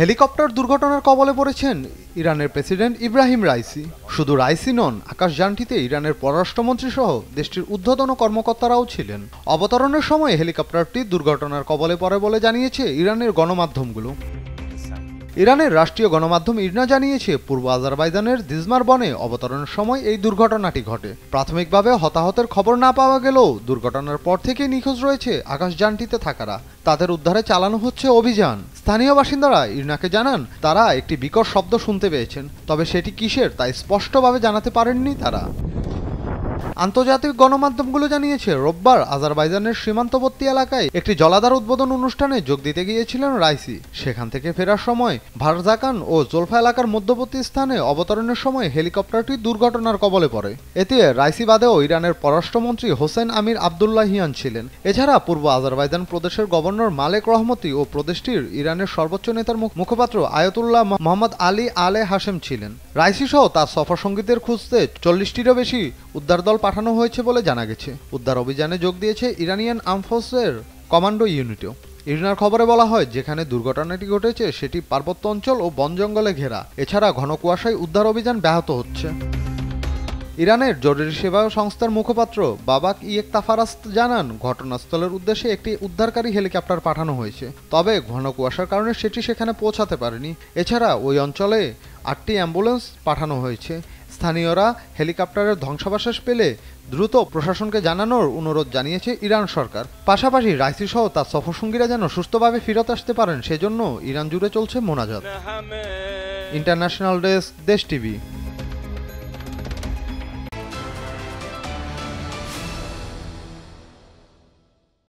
Helicopter দুর্ঘটনার কবলে পড়েছেন ইরানের প্রেসিডেন্ট ইব্রাহিম রাইসি। শুধু রাইসি নন, আকাশযানটিতে ইরানের পররাষ্ট্রমন্ত্রী সহ দেশটির ঊর্ধ্বতন কর্মকর্তারাও ছিলেন। অবতরণের সময় হেলিকপ্টারটি দুর্ঘটনার কবলে পড়ে বলে জানিয়েছে ইরানের গণমাধ্যমগুলো। ইরানের রাষ্ট্রীয় গণমাধ্যম ইরনা জানিয়েছে, পূর্ব আজারবাইজানের দিজমার বনে অবতরণের সময় এই দুর্ঘটনাটি ঘটে। প্রাথমিকভাবে হতাহতের খবর না পাওয়া গেলেও দুর্ঘটনার পর থেকেই নিখোঁজ রয়েছে আকাশযানটিতে থাকারা। তাদের উদ্ধারে চালানো হচ্ছে অভিযান। স্থানীয় বাসিন্দারা ইরনাকে জানান, তারা একটি বিকট শব্দ শুনতে পেয়েছেন, তবে সেটি কিসের তা স্পষ্টভাবে জানাতে পারেননি তারা। আন্তর্জাতিক গণমাধ্যমগুলো জানিয়েছে, রোববার আজারবাইজানের সীমান্তবর্তী এলাকায় একটি জলাধার উদ্বোধন অনুষ্ঠানে যোগ দিতে গিয়েছিলেন রাইসি। সেখান থেকে ফেরার সময় ভারজাকান ও জোলফা এলাকার মধ্যবর্তী স্থানে অবতরণের সময় হেলিকপ্টারটি দুর্ঘটনার কবলে পড়ে। এতে রাইসি বাদেও ইরানের পররাষ্ট্রমন্ত্রী হোসেন আমির আবদুল্লাহিয়ান ছিলেন। এছাড়া পূর্ব আজারবাইজান প্রদেশের গভর্নর মালেক রহমতি ও প্রদেশটির ইরানের সর্বোচ্চ নেতার মুখপাত্র আয়াতুল্লাহ মোহাম্মদ আলী আলে হাশেম ছিলেন। রাইসি সহ তার সফরসঙ্গীদের খুঁজতে 40টিরও বেশি উদ্ধার দল পাঠানো হয়েছে বলে জানা গেছে। উদ্ধার অভিযানে যোগ দিয়েছে ইরানিয়ান আর্ম ফোর্সের কমান্ডো ইউনিটও। ইরনার খবরে বলা হয়, যেখানে দুর্ঘটনাটি ঘটেছে সেটি পার্বত্য অঞ্চল ও বন জঙ্গলে ঘেরা। এছাড়া ঘন কুয়াশায় উদ্ধার অভিযান ব্যাহত হচ্ছে। ইরানের জরুরি সেবা সংস্থার মুখপাত্র বাবাক ইয়েকতাফারাস্ত জানান, ঘটনাস্থলের উদ্দেশ্যে একটি উদ্ধারকারী হেলিকপ্টার পাঠানো হয়েছে, তবে ঘন কুয়াশার কারণে সেটি সেখানে পৌঁছাতে পারেনি। এছাড়া ওই অঞ্চলে 8টি অ্যাম্বুলেন্স পাঠানো হয়েছে। স্থানীয়রা হেলিকপ্টারের ধ্বংসাবশেষ পেলে দ্রুত প্রশাসনকে জানানোর অনুরোধ জানিয়েছে ইরান সরকার। পাশাপাশি রাইসি সহ তার সফরসঙ্গীরা যেন সুস্থভাবে ফেরত আসতে পারেন, সেজন্য ইরান জুড়ে চলছে মোনাজাত। ইন্টারন্যাশনাল ডেস্ক, দেশ টিভি।